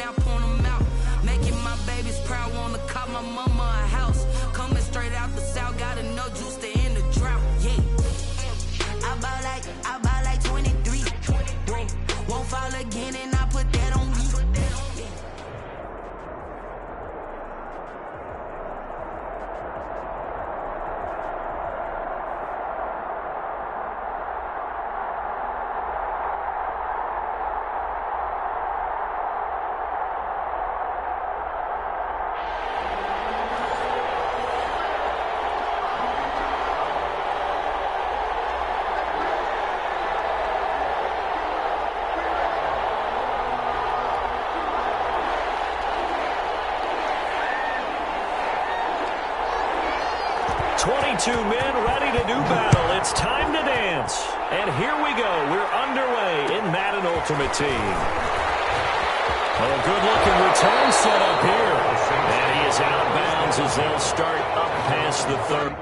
now point them out. Making my babies proud, wanna call my mama a house. Coming straight out the south, got enough juice to end the drought. Yeah. I bought like 23. Whoa. Won't fall again, and I put that on me. Two men ready to do battle. It's time to dance. And here we go. We're underway in Madden Ultimate Team. Oh, good-looking return set up here. And he is out of bounds as they'll start up past the 30.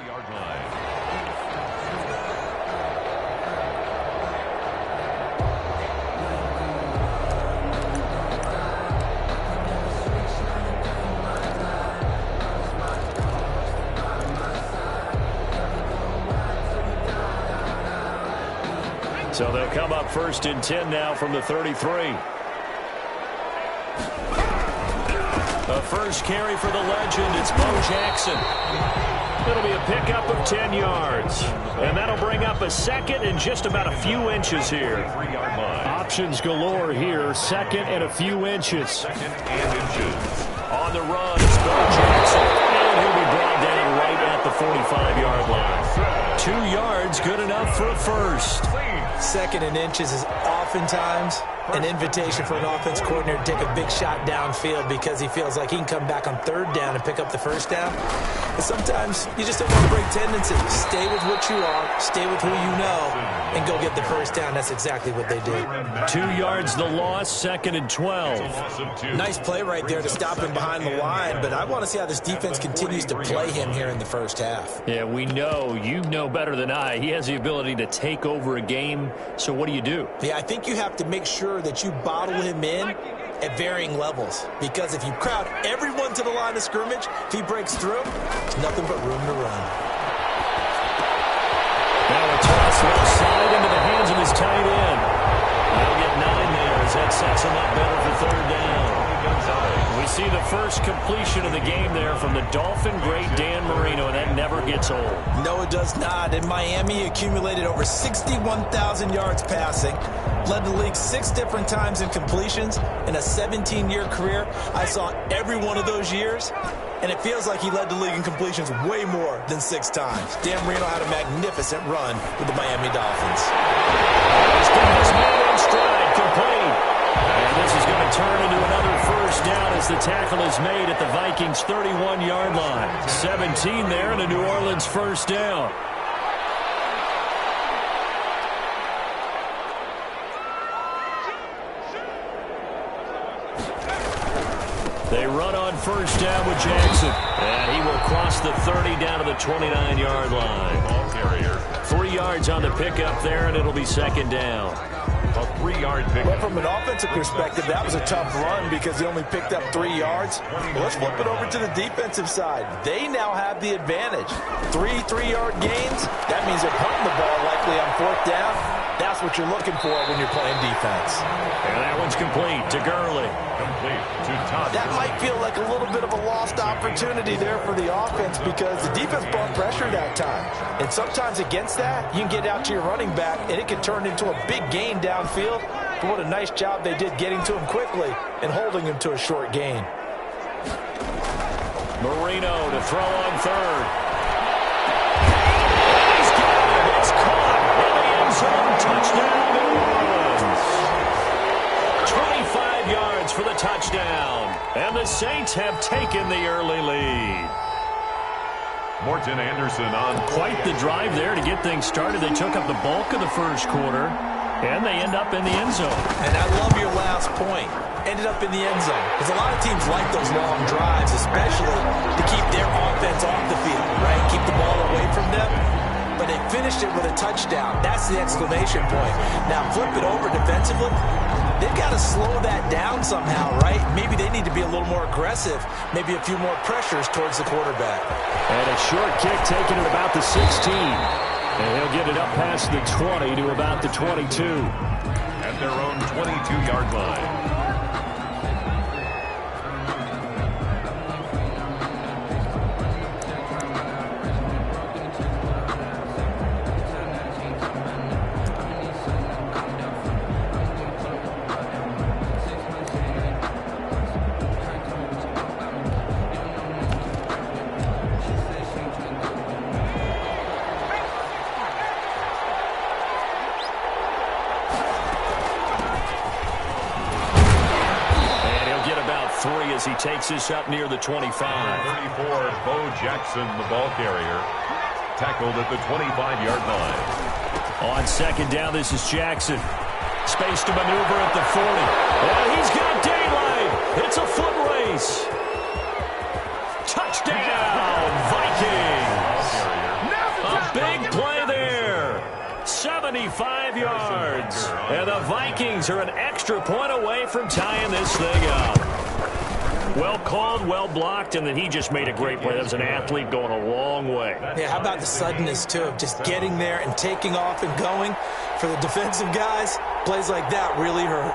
Yard line. So they'll come up first and 10 now from the 33. A first carry for the legend. It's Bo Jackson. It'll be a pickup of 10 yards. And that'll bring up a second and just about a few inches here. Options galore here. Second and a few inches. On the run, it's Bo Jackson. And he'll be brought down right at the 45-yard line. 2 yards, good enough for a first. Second and inches is oftentimes an invitation for an offense coordinator to take a big shot downfield because he feels like he can come back on third down and pick up the first down. But sometimes you just don't want to break tendencies. Stay with what you are, stay with who you know, and go get the first down. That's exactly what they did. 2 yards the loss, second and 12. Nice play right there to stop him behind the line, but I want to see how this defense continues to play him here in the first half. Yeah, we know, you know better than I, he has the ability to take over a game. So what do? Yeah, I think you have to make sure that you bottle him in at varying levels, because if you crowd everyone to the line of scrimmage, if he breaks through, there's nothing but room to run. Now a toss left side into the hands of his tight end. They'll get 9 there as that sets him up better for third down. We see the first completion of the game there from the Dolphin great Dan Marino, and that never gets old. No, it does not. In Miami, he accumulated over 61,000 yards passing, led the league 6 different times in completions. In a 17-year career, I saw every one of those years, and it feels like he led the league in completions way more than 6 times. Dan Marino had a magnificent run with the Miami Dolphins. He's got his man in stride, complete. And this is going to turn into another first down as the tackle is made at the Vikings' 31-yard line. 17 there and a New Orleans first down. They run on first down with Jackson. And he will cross the 30 down to the 29-yard line. Ball carrier. 3 yards on the pickup there, and it'll be second down. A 3-yard pickup. Well, from an offensive perspective, that was a tough run because he only picked up 3 yards. Well, let's flip it over to the defensive side. They now have the advantage. 3 3-yard gains. That means they're punting the ball likely on 4th down. That's what you're looking for when you're playing defense. And that one's complete to Gurley. Complete to Todd. That might feel like a little bit of a lost opportunity there for the offense because the defense brought pressure that time. And sometimes against that, you can get out to your running back, and it can turn into a big gain downfield. But what a nice job they did getting to him quickly and holding him to a short gain. Marino to throw on third. He's got it. It's caught in the end zone. Touchdown, New Orleans. 25 yards for the touchdown. And the Saints have taken the early lead. Morton Anderson on. Quite the drive there to get things started. They took up the bulk of the first quarter, and they end up in the end zone. And I love your last point. Ended up in the end zone. Because a lot of teams like those long drives, especially to keep their offense off the field, right? Keep the ball away from them. But they finished it with a touchdown. That's the exclamation point. Now flip it over defensively. They've got to slow that down somehow, right? Maybe they need to be a little more aggressive. Maybe a few more pressures towards the quarterback. And a short kick taken at about the 16. And he'll get it up past the 20 to about the 22. At their own 22-yard line. As he takes this up near the 25. 34, Bo Jackson, the ball carrier, tackled at the 25-yard line. On second down, this is Jackson. Space to maneuver at the 40. And he's got daylight. It's a foot race. Touchdown, Vikings. A big play there. 75 yards. And the Vikings are an extra point away from tying this thing up. Well called, well blocked, and then he just made a great play. That was an athlete going a long way. Yeah, how about the suddenness, too, of just getting there and taking off and going? For the defensive guys, plays like that really hurt.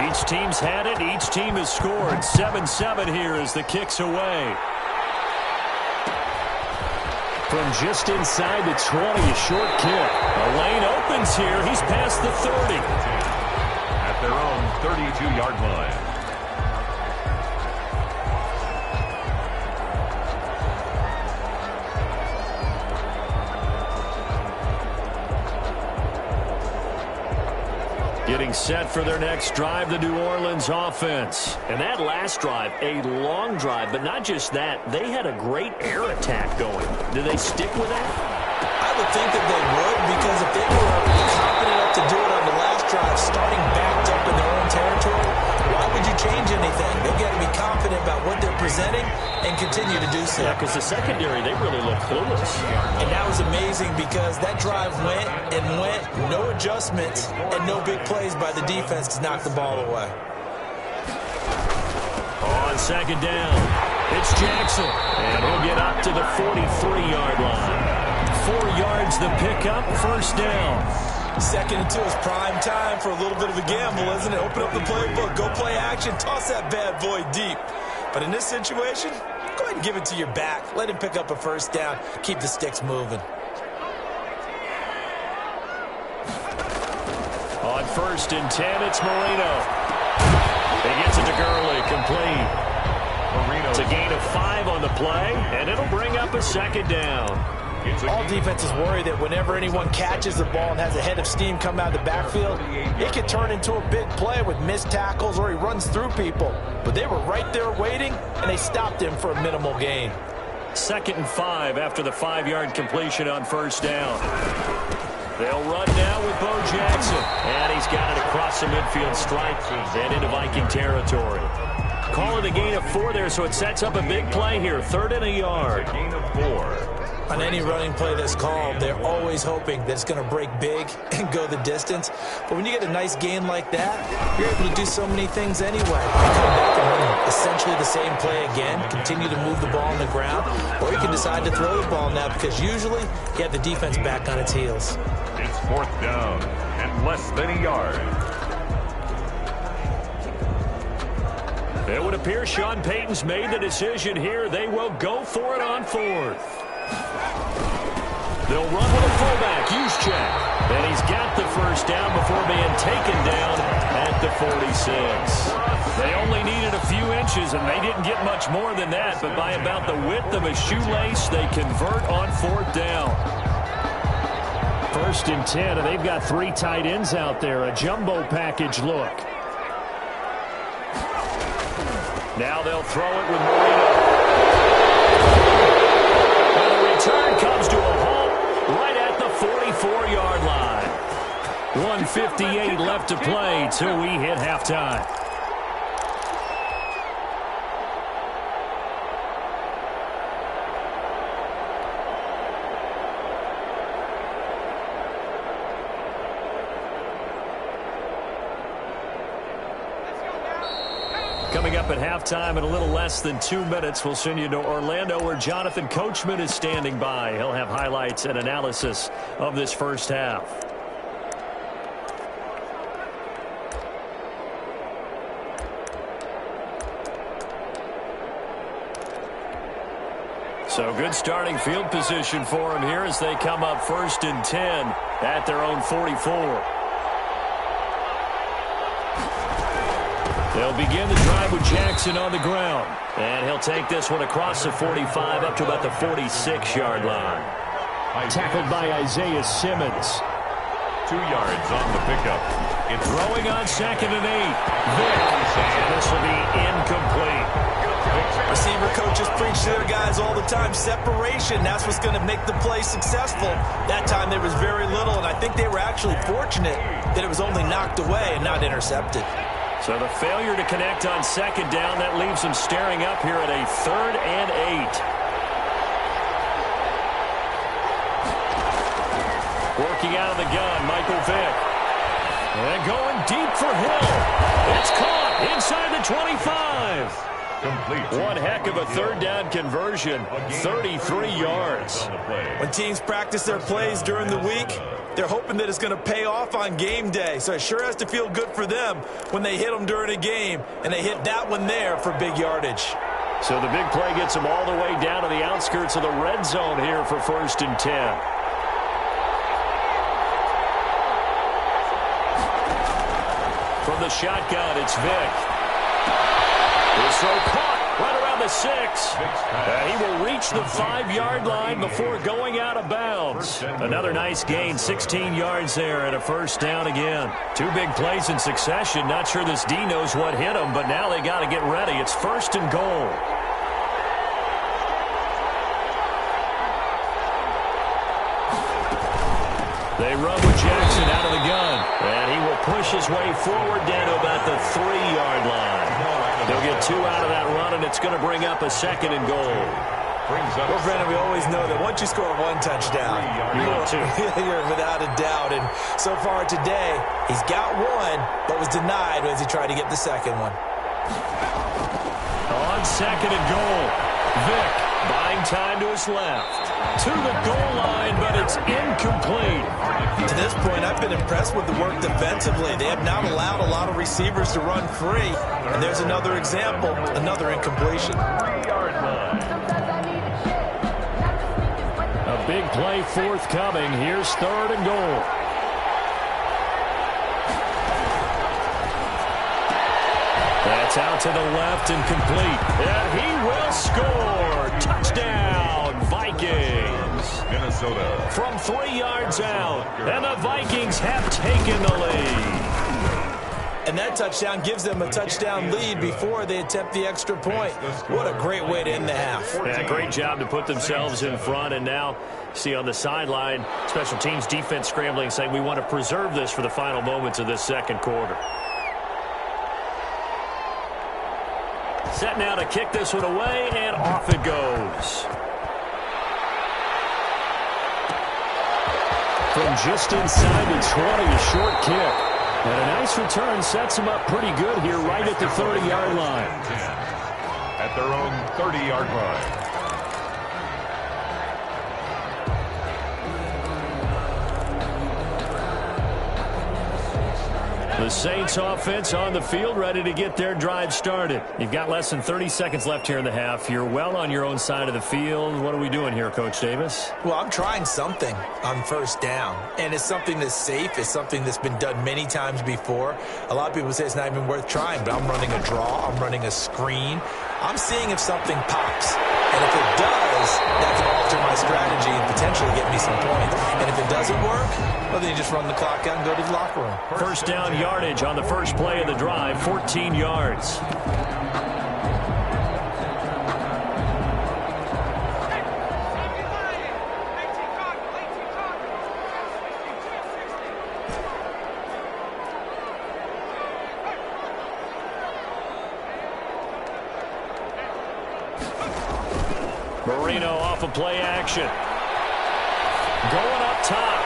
Each team's had it. Each team has scored. 7-7 here as the kick's away. From just inside the 20, a short kick. A lane opens here. He's past the 30. At their own 32-yard line. Getting set for their next drive, the New Orleans offense. And that last drive, a long drive, but not just that. They had a great air attack going. Do they stick with that? I would think that they would, because if they were confident enough to do it on the last drive, starting backed up in their own territory, why would you change anything? They've got to be confident about what they're presenting and continue to do so. Yeah, because the secondary, they really look clueless. And that was amazing because that drive went and went, no adjustments and no big plays by the defense to knock the ball away. On second down, it's Jackson, and he'll get up to the 43-yard line. 4 yards the pickup, first down. Second and 2 is prime time for a little bit of a gamble, isn't it? Open up the playbook, go play action, toss that bad boy deep. But in this situation, go ahead and give it to your back. Let him pick up a first down. Keep the sticks moving. On first and 10, it's Marino. He gets it to Gurley, complete. Marino. It's a gain of 5 on the play, and it'll bring up a second down. All defenses worry that whenever anyone catches the ball and has a head of steam come out of the backfield, it could turn into a big play with missed tackles or he runs through people. But they were right there waiting, and they stopped him for a minimal gain. 2nd and 5 after the 5-yard completion on first down. They'll run now with Bo Jackson. And he's got it across the midfield stripe and into Viking territory. Call it a gain of 4 there, so it sets up a big play here. 3rd and a yard. Gain of 4. On any running play that's called, they're always hoping that it's going to break big and go the distance. But when you get a nice gain like that, you're able to do so many things anyway. You come back and run essentially the same play again, continue to move the ball on the ground, or you can decide to throw the ball now because usually you have the defense back on its heels. It's 4th down and less than a yard. It would appear Sean Payton's made the decision here. They will go for it on 4th. They'll run with a fullback, Juszczyk. And he's got the first down before being taken down at the 46. They only needed a few inches, and they didn't get much more than that. But by about the width of a shoelace, they convert on 4th down. 1st and 10, and they've got 3 tight ends out there. A jumbo package look. Now they'll throw it with Marino. And the return comes to a halt right at the 44-yard line. 1:58 left to play till we hit halftime. Coming up at halftime in a little less than 2 minutes, we'll send you to Orlando where Jonathan Coachman is standing by. He'll have highlights and analysis of this first half. So good starting field position for him here as they come up 1st and 10 at their own 44. They'll begin the drive with Jackson on the ground. And he'll take this one across the 45 up to about the 46-yard line. Tackled by Isaiah Simmons. 2 yards on the pickup. It's throwing on 2nd and 8. Vick. And this will be incomplete. Receiver coaches preach to their guys all the time. Separation, that's what's going to make the play successful. That time there was very little, and I think they were actually fortunate that it was only knocked away and not intercepted. So the failure to connect on 2nd down, that leaves them staring up here at a 3rd and 8. Working out of the gun, Michael Vick. And going deep for Hill. It's caught inside the 25. Complete. One heck of a 3rd down conversion, 33 yards. When teams practice their plays during the week, they're hoping that it's going to pay off on game day. So it sure has to feel good for them when they hit them during a game, and they hit that one there for big yardage. So the big play gets them all the way down to the outskirts of the red zone here for 1st and 10. From the shotgun, it's Vick. This throw caught right around the 6. He will reach the 5-yard line before going out of bounds. Another nice gain, 16 yards there and a 1st down again. 2 big plays in succession. Not sure this D knows what hit him, but now they got to get ready. It's 1st and goal. They run with Jackson out of the gun, and he will push his way forward down to about the 3-yard line. They'll get 2 out of that run, and it's going to bring up a 2nd and goal. Well, Brandon, we always know that once you score 1 touchdown, you're without a doubt. And so far today, he's got 1, but was denied as he tried to get the 2nd one. On 2nd and goal, Vick buying time to his left. To the goal line, but it's incomplete. To this point, I've been impressed with the work defensively. They have not allowed a lot of receivers to run free. And there's another example, another incompletion. A big play forthcoming. Here's 3rd and goal. That's out to the left and complete. And he will score. Touchdown, Vikings. Minnesota. From 3 yards out. And the Vikings have taken the lead. And that touchdown gives them a touchdown lead before they attempt the extra point. What a great way to end the half. Yeah, great job to put themselves in front. And now, see on the sideline, special teams defense scrambling, saying we want to preserve this for the final moments of this 2nd quarter. Set now to kick this one away, and off it goes. From just inside the 20, a short kick. And a nice return sets them up pretty good here right at the 30-yard line. At their own 30-yard line. The Saints offense on the field, ready to get their drive started. You've got less than 30 seconds left here in the half. You're well on your own side of the field. What are we doing here, Coach Davis? Well, I'm trying something on first down, and it's something that's safe. It's something that's been done many times before. A lot of people say it's not even worth trying, but I'm running a draw. I'm running a screen. I'm seeing if something pops. And if it does, that can alter my strategy and potentially get me some points. And if it doesn't work, well, then you just run the clock out and go to the locker room. First down yardage on the first play of the drive, 14 yards. Marino off of play action. Going up top.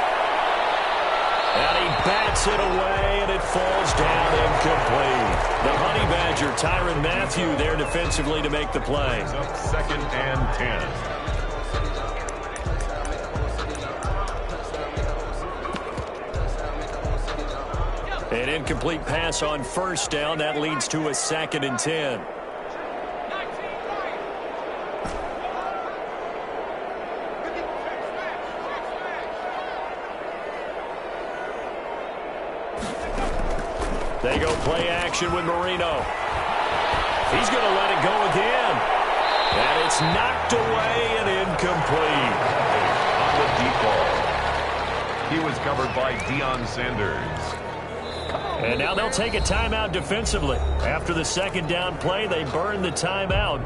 And he bats it away, and it falls down incomplete. The Honey Badger, Tyrann Mathieu, there defensively to make the play. It's up 2nd and 10. An incomplete pass on first down. That leads to a 2nd and 10. They go play action with Marino. He's going to let it go again. And it's knocked away and incomplete. On the deep ball. He was covered by Deion Sanders. And now they'll take a timeout defensively. After the second down play, they burn the timeout,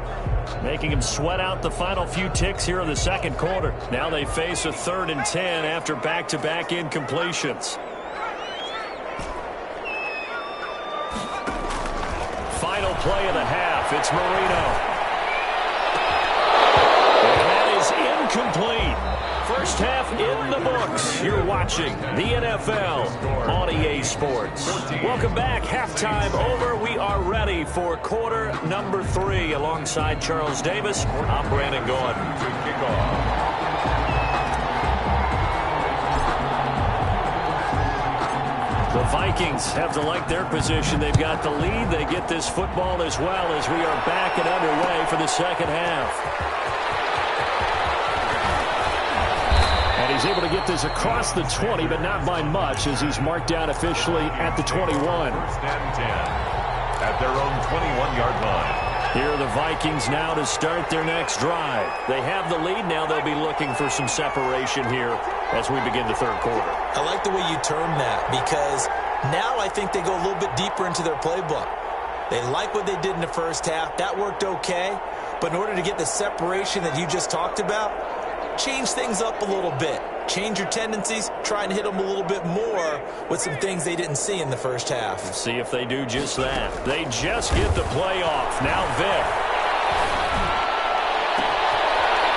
making them sweat out the final few ticks here in the second quarter. Now they face a 3rd and 10 after back-to-back incompletions. Final play of the half. It's Marino. And that is incomplete. First half in the books. You're watching the NFL on EA Sports. Welcome back. Halftime over. We are ready for quarter number 3. Alongside Charles Davis, I'm Brandon Gordon. To kick off. The Vikings have to like their position. They've got the lead. They get this football as well as we are back and underway for the second half. And he's able to get this across the 20, but not by much, as he's marked down officially at the 21. 1st and 10 at their own 21-yard line. Here are the Vikings now to start their next drive. They have the lead. Now they'll be looking for some separation here as we begin the third quarter. I like the way you term that, because now I think they go a little bit deeper into their playbook. They like what they did in the first half. That worked okay. But in order to get the separation that you just talked about, change things up a little bit. Change your tendencies. Try and hit them a little bit more with some things they didn't see in the first half. Let's see if they do just that. They just get the play off. Now Vick.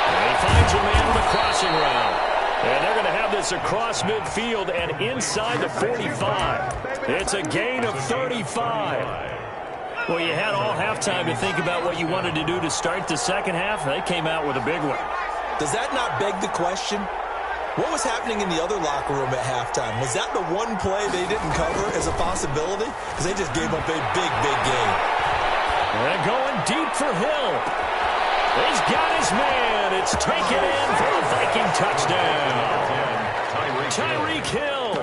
And he finds a man on the crossing route. And they're going to have this across midfield and inside the 45. It's a gain of 35. Well, you had all halftime to think about what you wanted to do to start the second half. They came out with a big one. Does that not beg the question? What was happening in the other locker room at halftime? Was that the one play they didn't cover as a possibility? Because they just gave up a big, big game. And going deep for Hill. He's got his man. It's taken in for a Viking touchdown. Tyreek Hill,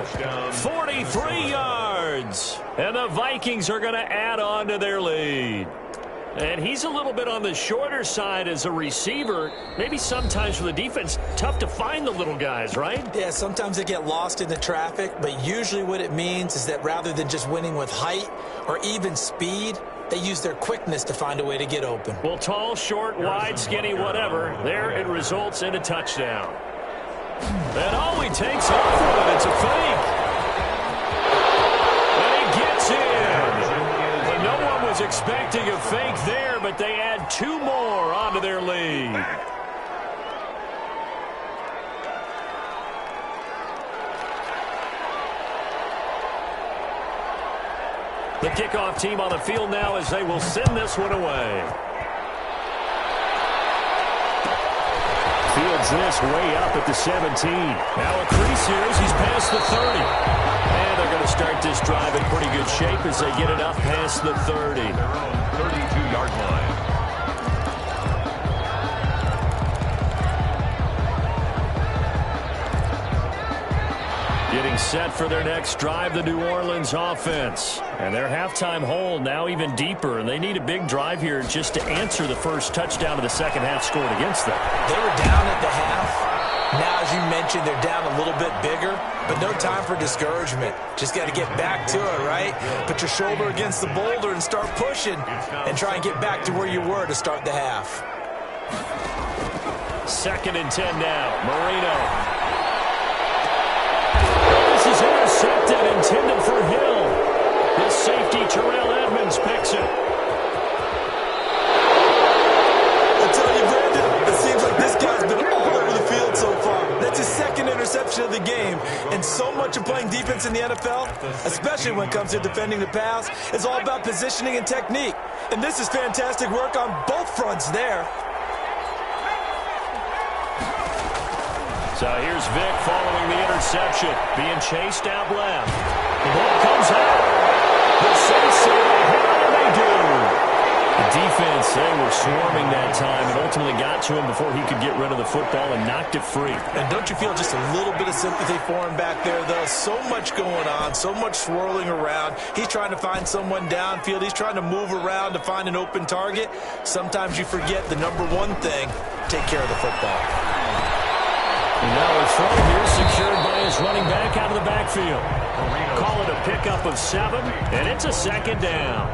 43 yards. And the Vikings are going to add on to their lead. And he's a little bit on the shorter side as a receiver. Maybe sometimes for the defense, tough to find the little guys, right? Yeah, sometimes they get lost in the traffic, but usually what it means is that rather than just winning with height or even speed, they use their quickness to find a way to get open. Well, tall, short, wide, skinny, whatever, there it results in a touchdown. And all he takes off with it, it's a fake. And he gets in. But no one was expecting a fake there, but they add 2 more onto their lead. The kickoff team on the field now as they will send this one away. Fields this way up at the 17. Now a crease here as he's past the 30. And they're going to start this drive in pretty good shape as they get it up past the 30. 32-yard line. Getting set for their next drive, the New Orleans offense. And their halftime hole now even deeper, and they need a big drive here just to answer the first touchdown of the second half scored against them. They were down at the half. Now, as you mentioned, they're down a little bit bigger, but no time for discouragement. Just got to get back to it, right? Put your shoulder against the boulder and start pushing and try and get back to where you were to start the half. 2nd and 10 now. Marino. This is intercepted, intended for Hill. This safety, Terrell Edmonds, picks it. I tell you, Brandon, it seems like this guy's been all over the field so far. That's his 2nd interception of the game. And so much of playing defense in the NFL, especially when it comes to defending the pass, is all about positioning and technique. And this is fantastic work on both fronts there. So here's Vick following the interception. Being chased out left. The ball comes out. The Saints say they hit it, and they do. The defense, they were swarming that time and ultimately got to him before he could get rid of the football and knocked it free. And don't you feel just a little bit of sympathy for him back there, though? So much going on, so much swirling around. He's trying to find someone downfield. He's trying to move around to find an open target. Sometimes you forget the number one thing, take care of the football. And now a throw here secured by his running back out of the backfield. Call it a pickup of 7, and it's a 2nd down.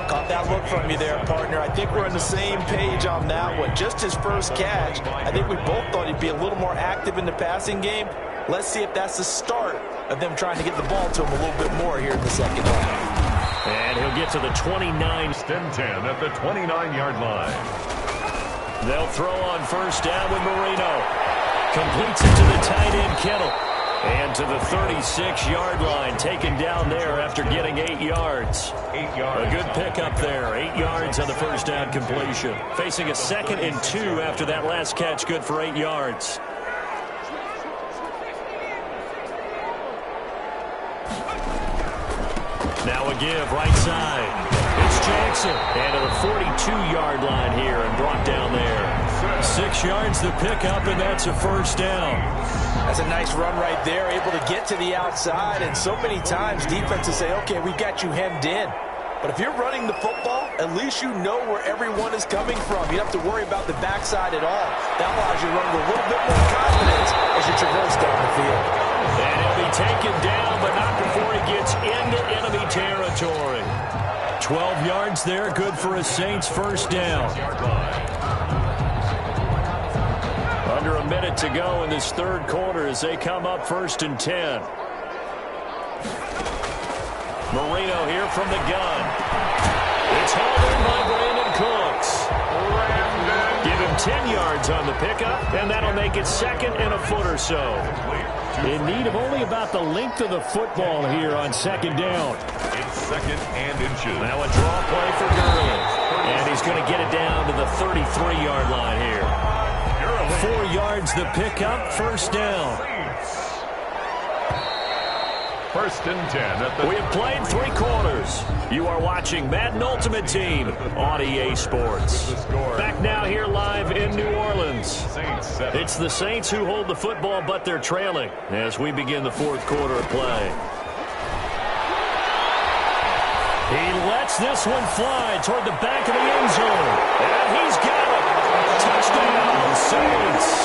Caught that look from you there, partner. I think we're on the same page on that one. Just his first catch. I think we both thought he'd be a little more active in the passing game. Let's see if that's the start of them trying to get the ball to him a little bit more here in the second half. And he'll get to the 29. 10 at the 29-yard line. They'll throw on 1st down with Marino. Completes it to the tight end, Kittle. And to the 36-yard line, taken down there after getting 8 yards. 8 yards. A good pickup there. 8 yards on the 1st down completion. Facing a 2nd and 2 after that last catch, good for 8 yards. Now a give, right side. It's Jackson. And to the 42-yard line here and brought down there. 6 yards the pickup, and that's a 1st down. That's a nice run right there, able to get to the outside. And so many times defenses say, okay, we got you hemmed in. But if you're running the football, at least you know where everyone is coming from. You don't have to worry about the backside at all. That allows you to run with a little bit more confidence as you traverse down the field. And he'll be taken down, but not before he gets into enemy territory. 12 yards there, good for a Saints 1st down. Under a minute to go in this 3rd quarter as they come up 1st and 10. Marino here from the gun. It's hauled in by Brandon Cooks. Give him 10 yards on the pickup, and that'll make it 2nd and a foot or so. In need of only about the length of the football here on 2nd down. It's 2nd and inches. Now a draw play for Gurley. And he's going to get it down to the 33-yard line here. 4 yards the pickup, 1st down. 1st and 10 at the... We have played 3 quarters. You are watching Madden Ultimate Team on EA Sports. Back now here live in New Orleans. It's the Saints who hold the football, but they're trailing as we begin the 4th quarter of play. He lets this one fly toward the back of the end zone. And he's got it. Touchdown, Saints.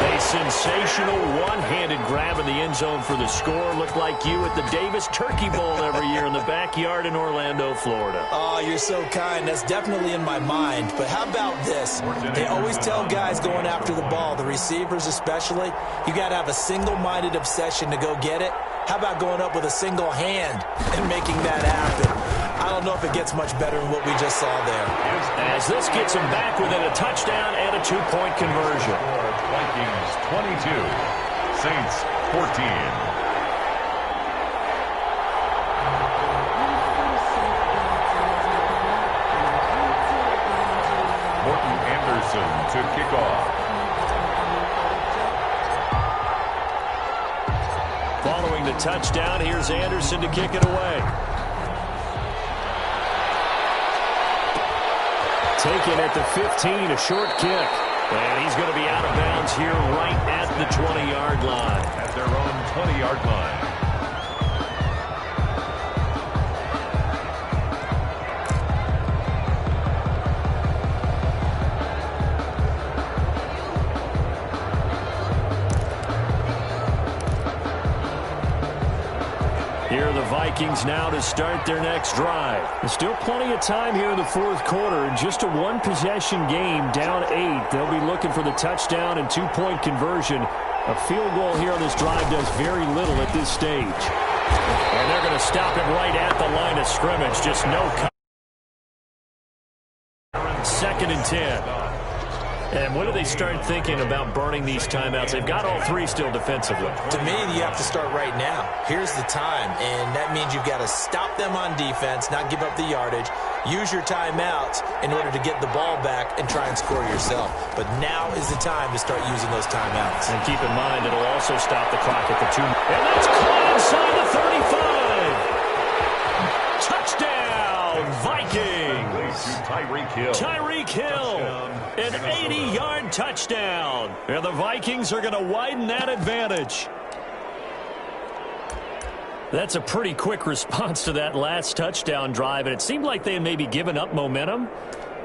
A sensational one-handed grab in the end zone for the score. Looked like you at the Davis Turkey Bowl every year in the backyard in Orlando, Florida. Oh, you're so kind. That's definitely in my mind. But how about this? They always tell guys going after the ball, the receivers especially, you got to have a single-minded obsession to go get it. How about going up with a single hand and making that happen? I don't know if it gets much better than what we just saw there. As this gets him back within a touchdown and a 2-point conversion. Vikings 22, Saints 14. to kick off. Following the touchdown, here's Anderson to kick it away. Taken at the 15, a short kick. And he's going to be out of bounds here right at the 20-yard line. At their own 20-yard line. Here are the Vikings now to start their next drive. There's still plenty of time here in the fourth quarter. Just a one-possession game, down 8. They'll be looking for the touchdown and two-point conversion. A field goal here on this drive does very little at this stage. And they're going to stop him right at the line of scrimmage. Just no cover. Second and 10. And when do they start thinking about burning these timeouts? They've got all three still defensively. To me, you have to start right now. Here's the time, and that means you've got to stop them on defense, not give up the yardage, use your timeouts in order to get the ball back and try and score yourself. But now is the time to start using those timeouts. And keep in mind, it'll also stop the clock at the 2. And that's caught inside the 35. Touchdown, Vikings. Tyreek Hill. An 80-yard touchdown. And the Vikings are going to widen that advantage. That's a pretty quick response to that last touchdown drive, and it seemed like they had maybe given up momentum.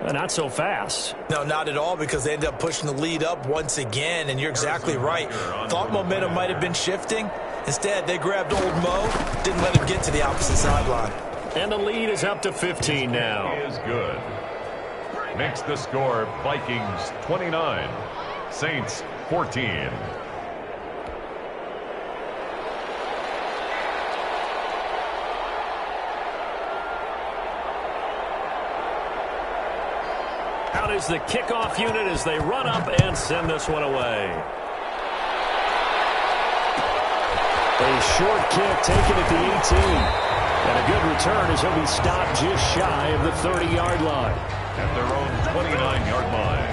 Not so fast. No, not at all, because they ended up pushing the lead up once again, and you're exactly right. Thought momentum might have been shifting. Instead, they grabbed old Mo, didn't let him get to the opposite sideline. And the lead is up to 15 now. He is good. Makes the score Vikings 29, Saints 14. Out is the kickoff unit as they run up and send this one away. A short kick taken at the 18. And a good return as he'll be stopped just shy of the 30-yard line. At their own 29-yard line.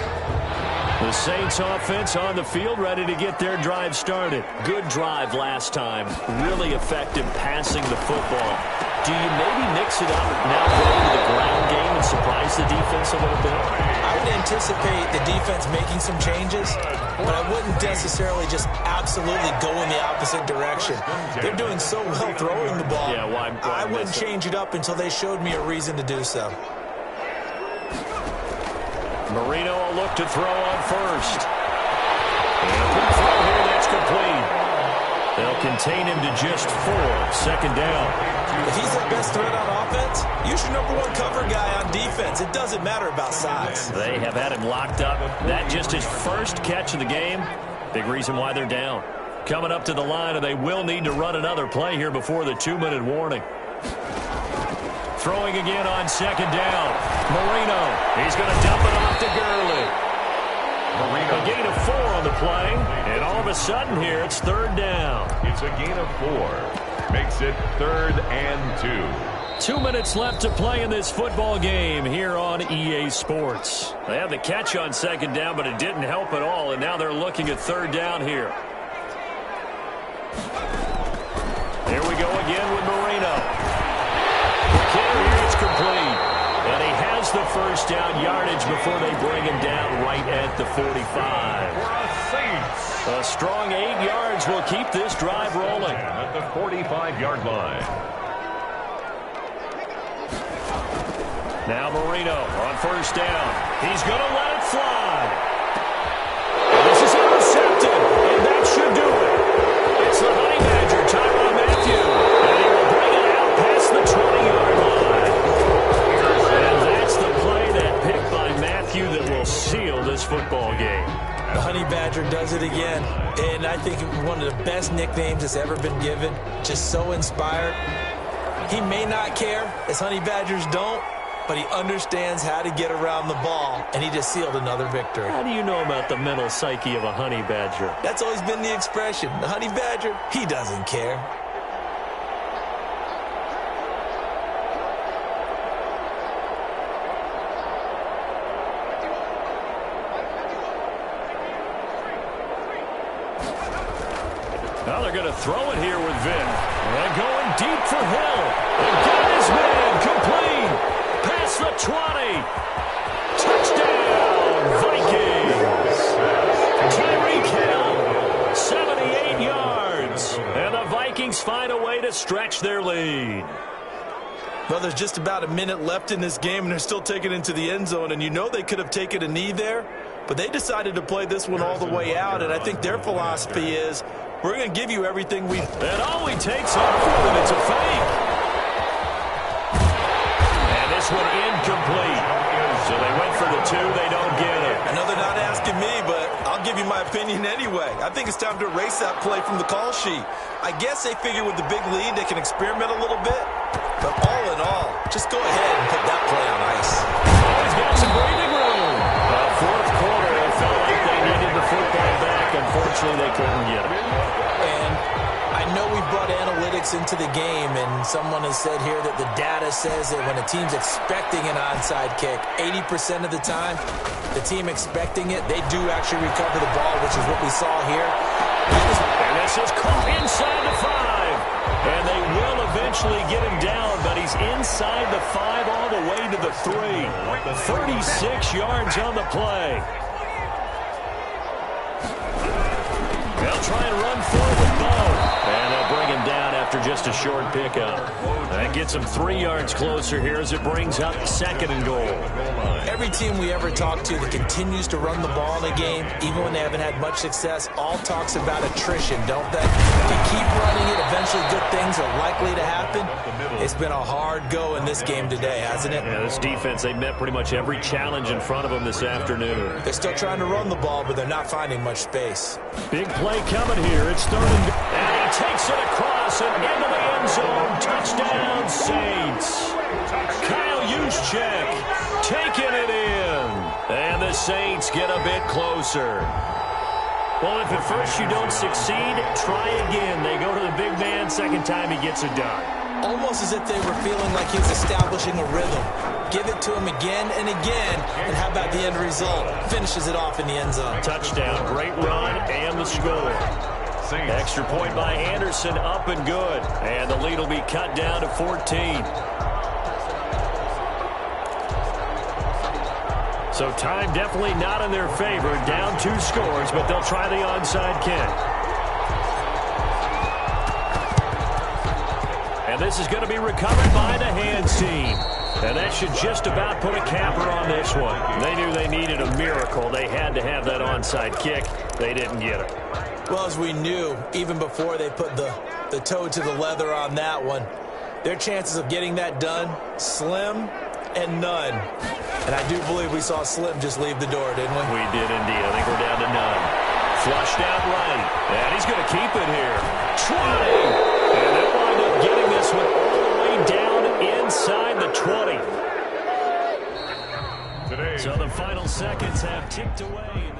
The Saints offense on the field, ready to get their drive started. Good drive last time. Really effective passing the football. Do you maybe mix it up now going to the ground game and surprise the defense a little bit? I would anticipate the defense making some changes, but I wouldn't necessarily just absolutely go in the opposite direction. They're doing so well throwing the ball. Yeah, why I wouldn't change it up until they showed me a reason to do so. Marino will look to throw on first. And a quick throw here, that's complete. They'll contain him to just 4. Second down. If he's the best threat on offense, use your #1 cover guy on defense. It doesn't matter about size. They have had him locked up. That just his first catch of the game. Big reason why they're down. Coming up to the line, and they will need to run another play here before the 2-minute warning. Throwing again on second down. Marino. He's going to dump it off to Gurley. Marino. A gain of 4 on the play. And all of a sudden here, it's third down. It's a gain of 4. Makes it 3rd and 2. 2 minutes left to play in this football game here on EA Sports. They have the catch on second down, but it didn't help at all. And now they're looking at third down here. Here we go again with Marino. Here it's complete. And he has the first down yardage before they bring him down right at the 45. A strong 8 yards will keep this drive rolling. At the 45-yard line. Now Marino on first down. He's going to let it fly. And this is intercepted, and that should do it. It's the Honey Badger, Tyrann Mathieu. And he will bring it out past the 20-yard line. And that's the play, that pick by Mathieu, that will seal this football game. The Honey Badger does it again, and I think one of the best nicknames that's ever been given. Just so inspired. He may not care, as Honey Badgers don't, but he understands how to get around the ball, and he just sealed another victory. How do you know about the mental psyche of a Honey Badger? That's always been the expression. The Honey Badger, he doesn't care. Now they're going to throw it here with Vick. And going deep for Hill. And got his man complete. Past the 20. Touchdown, Vikings. Tyreek Hill, 78 yards. And the Vikings find a way to stretch their lead. Well, there's just about a minute left in this game, and they're still taking it into the end zone. And you know they could have taken a knee there, but they decided to play this one all the way out. And I think their philosophy is, we're going to give you everything we... And all he takes off with it, it's a fake. And this one incomplete. So they went for the 2, they don't get it. I know they're not asking me, but I'll give you my opinion anyway. I think it's time to erase that play from the call sheet. I guess they figure with the big lead they can experiment a little bit. But all in all, just go ahead and put that play on ice. He's got some breathing room. Fourth quarter, it felt like they needed the football back. Unfortunately, they couldn't get it. And I know we brought analytics into the game, and someone has said here that the data says that when a team's expecting an onside kick, 80% of the time, the team expecting it, they do actually recover the ball, which is what we saw here. And this is caught inside the 5. And they will eventually get him down, but he's inside the 5 all the way to the 3. 36 yards on the play. They'll try and run forward with Bo. And they'll bring him down after just a short pickup. That gets him 3 yards closer here as it brings up 2nd and goal. Every team we ever talk to that continues to run the ball in a game, even when they haven't had much success, all talks about attrition, don't they? If you keep running it, eventually good things are likely to happen. It's been a hard go in this game today, hasn't it? Yeah, this defense, they met pretty much every challenge in front of them this afternoon. They're still trying to run the ball, but they're not finding much space. Big play coming here. It's 3rd and goal. And he takes it across and into the end zone. Touchdown, Saints. Kyle Juszczyk taking it in. And the Saints get a bit closer. Well, if at first you don't succeed, try again. They go to the big man. Second time he gets it done. Almost as if they were feeling like he was establishing a rhythm. Give it to him again and again, and how about the end result? Finishes it off in the end zone. Touchdown, great run, and the score. Extra point by Anderson, up and good. And the lead will be cut down to 14. So time definitely not in their favor. Down 2 scores, but they'll try the onside kick. And this is going to be recovered by the hands team. And that should just about put a capper on this one. They knew they needed a miracle. They had to have that onside kick. They didn't get it. Well, as we knew, even before they put the toe to the leather on that one, their chances of getting that done, slim and none. And I do believe we saw Slim just leave the door, didn't we? We did indeed. I think we're down to none. Flushed out right. And he's going to keep it here. 20. And they'll wind up getting this one all the way down inside the 20. So the final seconds have ticked away.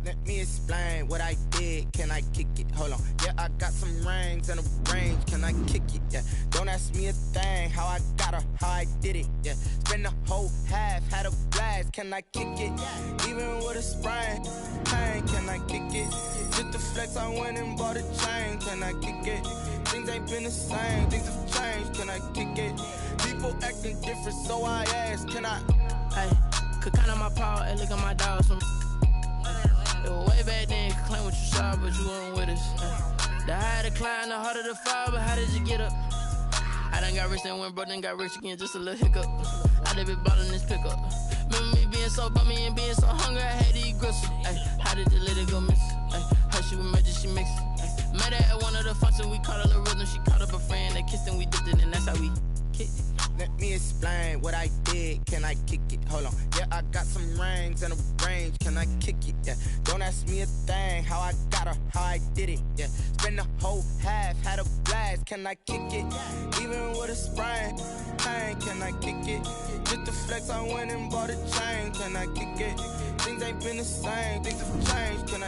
Let me explain what I did. Can I kick it? Hold on. Yeah, I got some rings and a range. Can I kick it? Yeah. Don't ask me a thing. How I got her, how I did it. Yeah. Spend the whole half, had a blast. Can I kick it? Even with a sprain, pain. Can I kick it? Just the flex, I went and bought a chain. Can I kick it? Things ain't been the same. Things have changed. Can I kick it? People acting different, so I ask. Can I? Hey, could count on my power and look at my dogs. It was way back then, could claim what you saw, but you weren't with us. The higher the climb, the harder the fall, but how did you get up? I done got rich and went broke, then got rich again, just a little hiccup. I done been ballin' this pickup. Remember me being so bummy and being so hungry, I had to eat gristle. Ay, how did you let it go miss? Ay, how she was magic, she mixed. Met her at one of the functions, we caught a little rhythm, she caught up a friend, they kissed and we dipped it, and that's how we kicked it. Let me explain what I did. Can I kick it? Hold on. Yeah, I got some rings and a range. Can I kick it? Yeah. Don't ask me a thing. How I got her, how I did it. Yeah. Spend the whole half, had a blast. Can I kick it? Even with a sprain, pain. Can I kick it? Just the flex, I went and bought a chain. Can I kick it? Things ain't been the same. Things have changed. Can